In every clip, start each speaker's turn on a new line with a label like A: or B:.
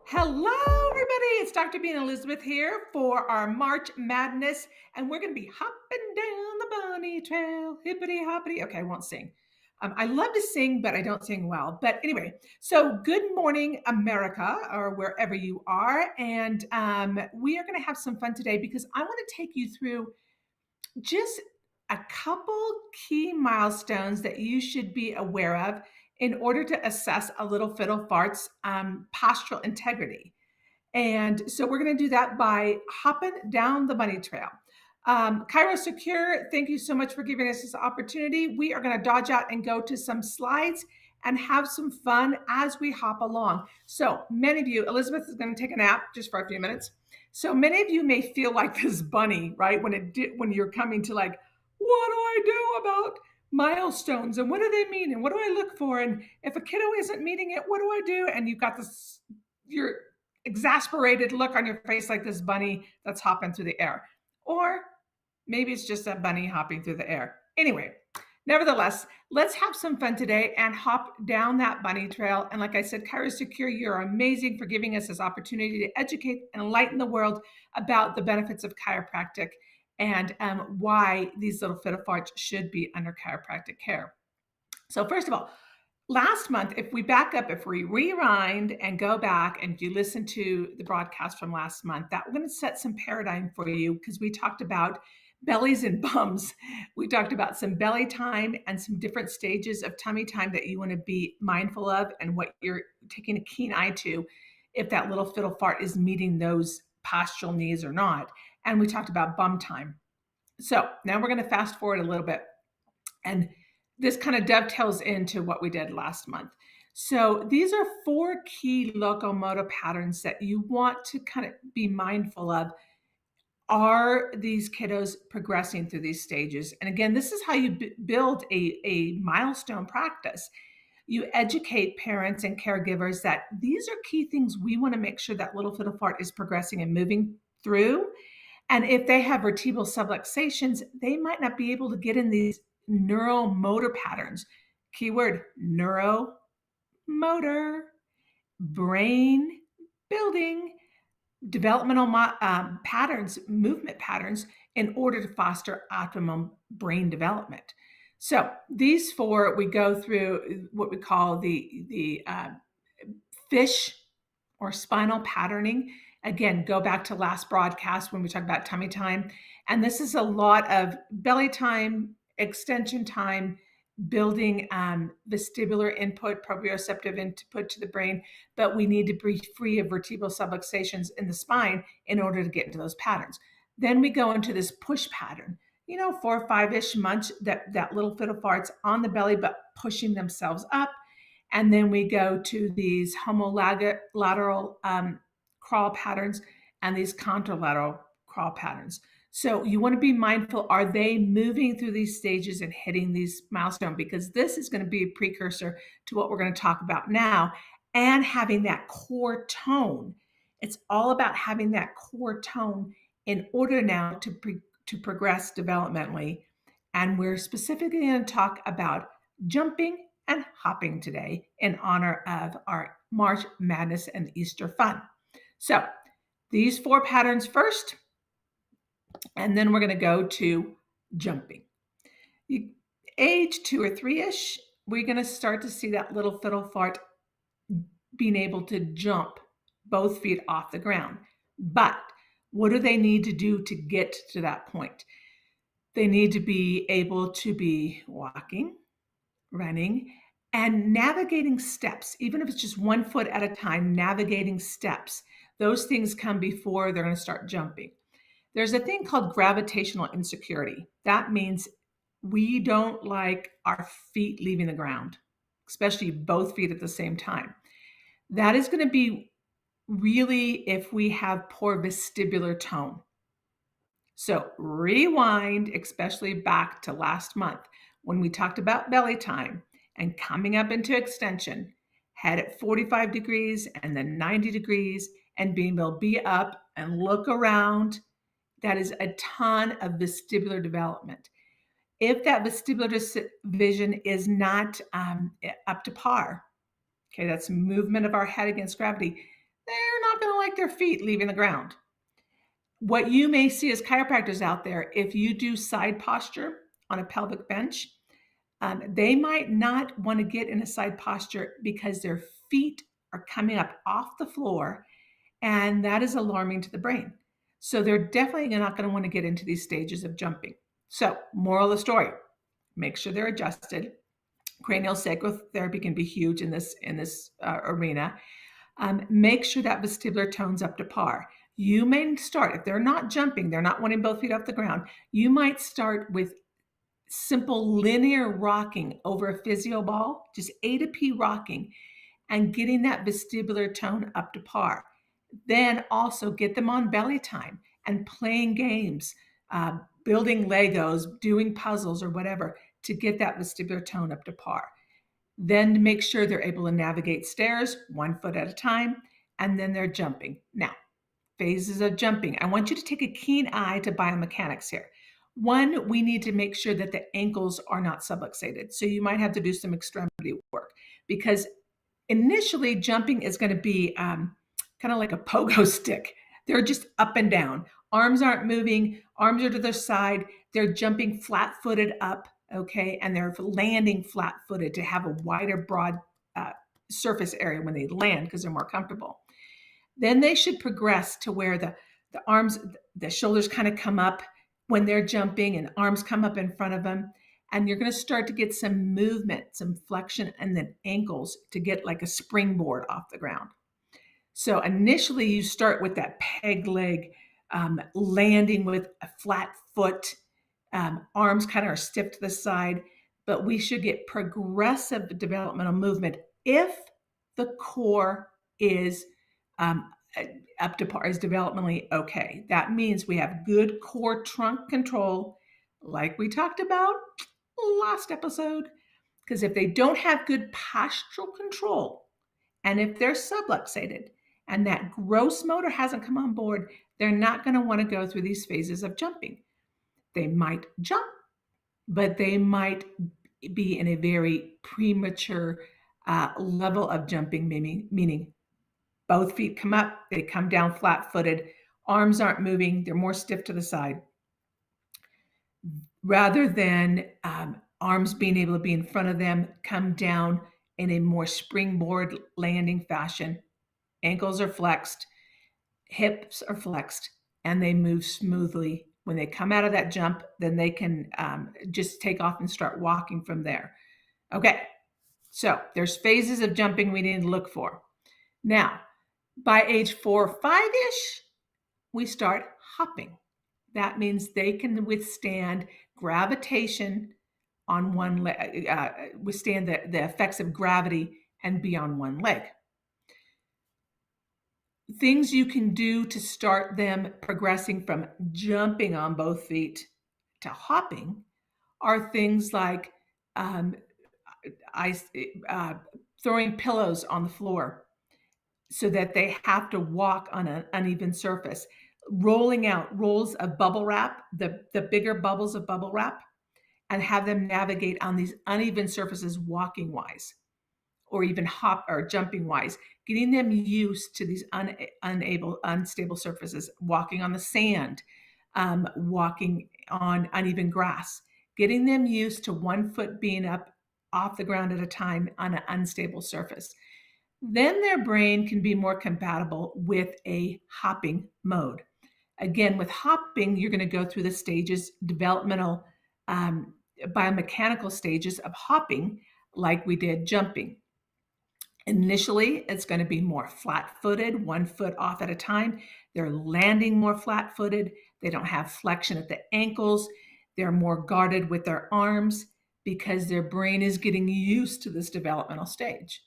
A: Hello, everybody. It's Dr. Bean Elizabeth here for our March Madness, and we're going to be hopping down the bunny trail, hippity hoppity. Okay, I won't sing. I love to sing, but I don't sing well. But anyway, so good morning, America, or wherever you are. And we are going to have some fun today because I want to take you through just a couple key milestones that you should be aware of in order to assess a little fiddle fart's postural integrity. And so we're going to do that by hopping down the bunny trail. ChiroSecure, thank you so much for giving us this opportunity. We are going to dodge out and go to some slides and have some fun as we hop along. So many of you, Elizabeth is going to take a nap just for a few minutes. So many of you may feel like this bunny, right? When you're coming to like, what do I do about milestones and what do they mean and what do I look for? And if a kiddo isn't meeting it, what do I do? And you've got this, you're exasperated look on your face like this bunny that's hopping through the air. Or maybe it's just a bunny hopping through the air. Anyway, nevertheless, let's have some fun today and hop down that bunny trail. And like I said, ChiroSecure, you're amazing for giving us this opportunity to educate and enlighten the world about the benefits of chiropractic and why these little fiddle farts should be under chiropractic care. So first of all, last month, if we back up, if we rewind and go back and you listen to the broadcast from last month, that we're going to set some paradigm for you because we talked about bellies and bums. We talked about some belly time and some different stages of tummy time that you want to be mindful of and what you're taking a keen eye to if that little fiddle fart is meeting those postural needs or not. And we talked about bum time. So now we're going to fast forward a little bit. And this kind of dovetails into what we did last month. So these are 4 key locomotor patterns that you want to kind of be mindful of. Are these kiddos progressing through these stages? And again, this is how you build a milestone practice. You educate parents and caregivers that these are key things we want to make sure that little fiddle fart is progressing and moving through. And if they have vertebral subluxations, they might not be able to get in these neuromotor patterns. Keyword, neuromotor, brain building, developmental patterns, movement patterns in order to foster optimum brain development. So these 4, we go through what we call the fish or spinal patterning. Again, go back to last broadcast when we talked about tummy time. And this is a lot of belly time, extension time, building vestibular input, proprioceptive input to the brain, but we need to be free of vertebral subluxations in the spine in order to get into those patterns. Then we go into this push pattern, 4 or 5-ish months that little fiddle farts on the belly, but pushing themselves up. And then we go to these homolateral crawl patterns and these contralateral crawl patterns. So you want to be mindful, are they moving through these stages and hitting these milestones? Because this is going to be a precursor to what we're going to talk about now and having that core tone. It's all about having that core tone in order now to progress developmentally. And we're specifically going to talk about jumping and hopping today in honor of our March Madness and Easter fun. So these 4 patterns first, and then we're going to go to jumping. Age 2 or 3-ish, we're going to start to see that little fiddle fart being able to jump both feet off the ground. But what do they need to do to get to that point? They need to be able to be walking, running, and navigating steps, even if it's just 1 foot at a time, navigating steps. Those things come before they're going to start jumping. There's a thing called gravitational insecurity. That means we don't like our feet leaving the ground, especially both feet at the same time. That is going to be really if we have poor vestibular tone. So rewind, especially back to last month when we talked about belly time and coming up into extension, head at 45 degrees and then 90 degrees and being able to be up and look around. That is a ton of vestibular development. If that vestibular vision is not up to par, okay, that's movement of our head against gravity, they're like their feet leaving the ground. What you may see as chiropractors out there, if you do side posture on a pelvic bench, they might not want to get in a side posture because their feet are coming up off the floor, and that is alarming to the brain. So they're definitely not going to want to get into these stages of jumping. So, moral of the story, make sure they're adjusted. Cranial sacral therapy can be huge in this arena. Make sure that vestibular tone's up to par. You may start, if they're not jumping, they're not wanting both feet off the ground, you might start with simple linear rocking over a physio ball, just A to P rocking, and getting that vestibular tone up to par. Then also get them on belly time and playing games, building Legos, doing puzzles or whatever to get that vestibular tone up to par. Then to make sure they're able to navigate stairs 1 foot at a time, and then they're jumping. Now, phases of jumping. I want you to take a keen eye to biomechanics here. One, we need to make sure that the ankles are not subluxated. So you might have to do some extremity work because initially jumping is going to be kind of like a pogo stick. They're just up and down. Arms aren't moving. Arms are to their side. They're jumping flat-footed up, okay? And they're landing flat-footed to have a wider, broad surface area when they land because they're more comfortable. Then they should progress to where the arms, the shoulders kind of come up when they're jumping and arms come up in front of them. And you're going to start to get some movement, some flexion, and then ankles to get like a springboard off the ground. So initially you start with that peg leg, landing with a flat foot, arms kind of are stiff to the side, but we should get progressive developmental movement if the core is up to par, is developmentally okay. That means we have good core trunk control, like we talked about last episode, because if they don't have good postural control, and if they're subluxated and that gross motor hasn't come on board, they're not going to want to go through these phases of jumping. They might jump, but they might be in a very premature level of jumping, meaning both feet come up, they come down flat-footed, arms aren't moving, they're more stiff to the side. Rather than arms being able to be in front of them, come down in a more springboard landing fashion. Ankles are flexed, hips are flexed, and they move smoothly. When they come out of that jump, then they can just take off and start walking from there. Okay, so there's phases of jumping we need to look for. Now, by age 4 or 5-ish, we start hopping. That means they can withstand gravitation on one leg, withstand the effects of gravity and be on one leg. Things you can do to start them progressing from jumping on both feet to hopping are things like throwing pillows on the floor so that they have to walk on an uneven surface, rolling out rolls of bubble wrap, the bigger bubbles of bubble wrap, and have them navigate on these uneven surfaces walking wise, or even hop or jumping wise, getting them used to these unstable surfaces, walking on the sand, walking on uneven grass, getting them used to 1 foot being up off the ground at a time on an unstable surface. Then their brain can be more compatible with a hopping mode. Again, with hopping, you're going to go through the stages, developmental, biomechanical stages of hopping, like we did jumping. Initially, it's going to be more flat-footed, 1 foot off at a time. They're landing more flat-footed. They don't have flexion at the ankles. They're more guarded with their arms because their brain is getting used to this developmental stage.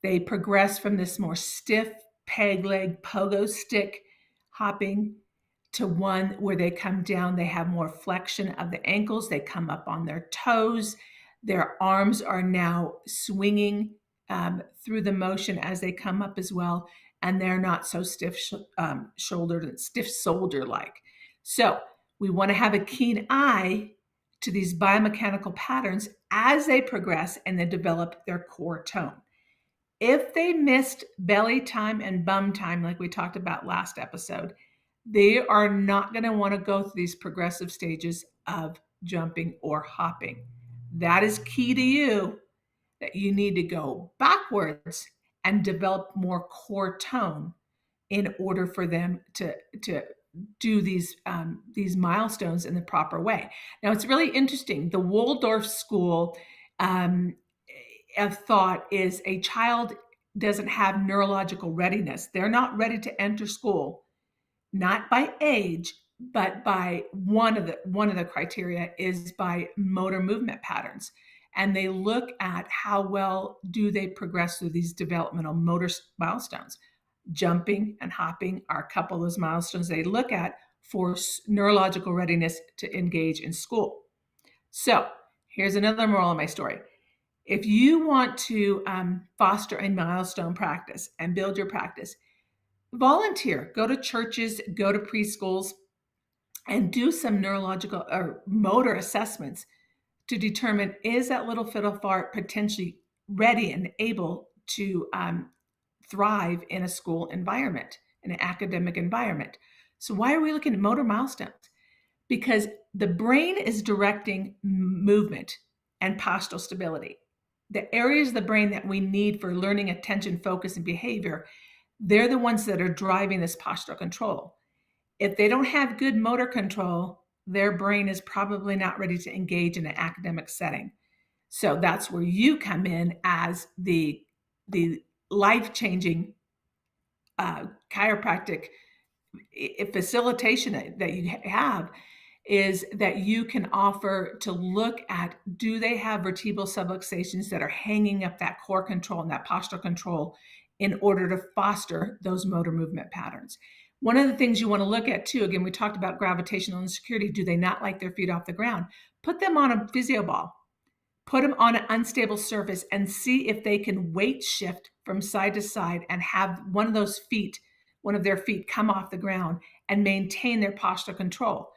A: They progress from this more stiff peg leg pogo stick hopping to one where they come down, they have more flexion of the ankles, they come up on their toes, their arms are now swinging through the motion as they come up as well, and they're not so stiff-shouldered and stiff-soldier-like. So we want to have a keen eye to these biomechanical patterns as they progress and they develop their core tone. If they missed belly time and bum time, like we talked about last episode, they are not going to want to go through these progressive stages of jumping or hopping. That is key to you, that you need to go backwards and develop more core tone in order for them to do these milestones in the proper way. Now, it's really interesting. The Waldorf school um, of thought is a child doesn't have neurological readiness. They're not ready to enter school, not by age, but by one of the criteria is by motor movement patterns. And they look at how well do they progress through these developmental motor milestones. Jumping and hopping are a couple of those milestones they look at for neurological readiness to engage in school. So here's another moral of my story. If you want to foster a milestone practice and build your practice, volunteer, go to churches, go to preschools, and do some neurological or motor assessments to determine, is that little fiddle fart potentially ready and able to thrive in a school environment, in an academic environment. So why are we looking at motor milestones? Because the brain is directing movement and postural stability. The areas of the brain that we need for learning, attention, focus, and behavior, they're the ones that are driving this postural control. If they don't have good motor control, their brain is probably not ready to engage in an academic setting. So that's where you come in as the life-changing chiropractic facilitation that you have, is that you can offer to look at, do they have vertebral subluxations that are hanging up that core control and that postural control in order to foster those motor movement patterns. One of the things you want to look at too, again, we talked about gravitational insecurity. Do they not like their feet off the ground? Put them on a physio ball. Put them on an unstable surface and see if they can weight shift from side to side and have one of their feet come off the ground and maintain their postural control.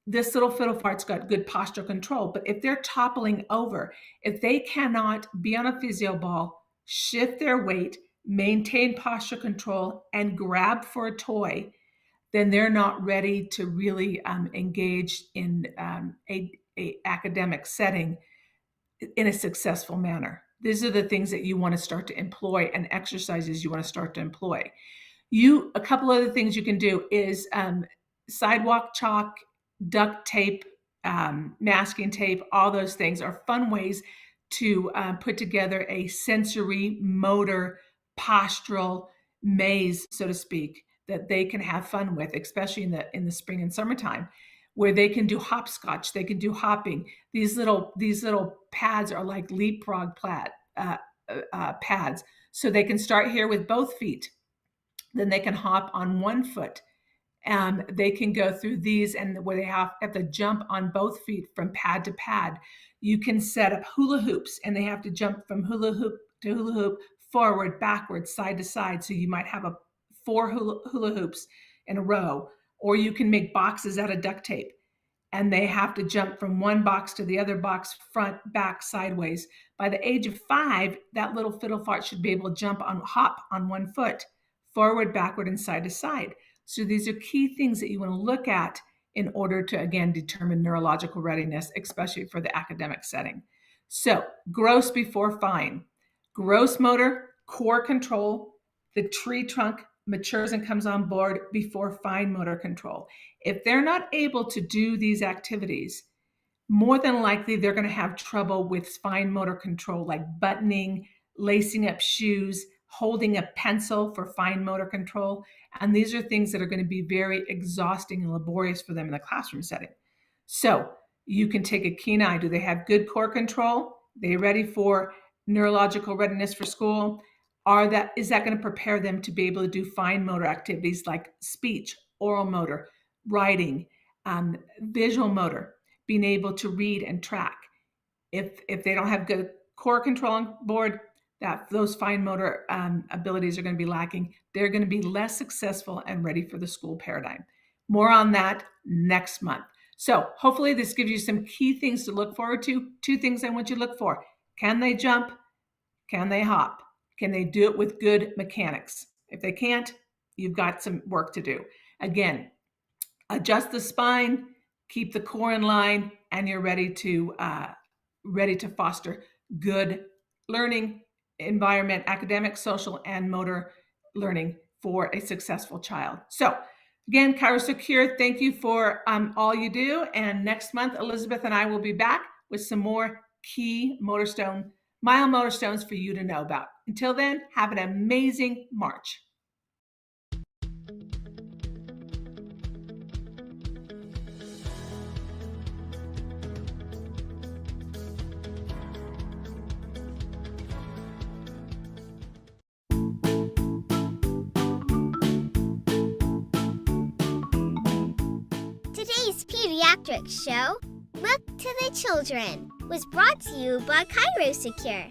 A: This little fiddle fart's got good postural control, but if they're toppling over, if they cannot be on a physio ball, shift their weight, maintain posture control, and grab for a toy, then they're not ready to really engage in a academic setting in a successful manner. These are the things that you want to start to employ, and exercises you want to start to employ. A couple other things you can do is sidewalk chalk, duct tape, masking tape. All those things are fun ways to put together a sensory, motor, postural maze, so to speak, that they can have fun with, especially in the spring and summertime, where they can do hopscotch, they can do hopping. These little pads are like leapfrog pads, so they can start here with both feet. Then they can hop on one foot. They can go through these, and where they have to jump on both feet from pad to pad. You can set up hula hoops, and they have to jump from hula hoop to hula hoop, forward, backwards, side to side. So you might have 4 hula hoops in a row, or you can make boxes out of duct tape, and they have to jump from one box to the other box, front, back, sideways. By the age of 5, that little fiddle fart should be able to hop on one foot, forward, backward, and side to side. So these are key things that you want to look at in order to, again, determine neurological readiness, especially for the academic setting. So gross before fine. Gross motor, core control, the tree trunk matures and comes on board before fine motor control. If they're not able to do these activities, more than likely they're going to have trouble with fine motor control, like buttoning, lacing up shoes, holding a pencil for fine motor control. And these are things that are going to be very exhausting and laborious for them in the classroom setting. So you can take a keen eye. Do they have good core control? Are they ready for neurological readiness for school? Is that going to prepare them to be able to do fine motor activities like speech, oral motor, writing, visual motor, being able to read and track? If they don't have good core control on board, those fine motor abilities are going to be lacking. They're going to be less successful and ready for the school paradigm. More on that next month. So hopefully this gives you some key things to look forward to. 2 things I want you to look for. Can they jump? Can they hop? Can they do it with good mechanics? If they can't, you've got some work to do. Again, adjust the spine, keep the core in line, and you're ready to foster good learning environment, academic, social, and motor learning for a successful child. So again, ChiroSecure, thank you for all you do. And next month, Elizabeth and I will be back with some more key mile motor stones for you to know about. Until then, have an amazing March.
B: Today's pediatric show, Look to the Children, was brought to you by ChiroSecure.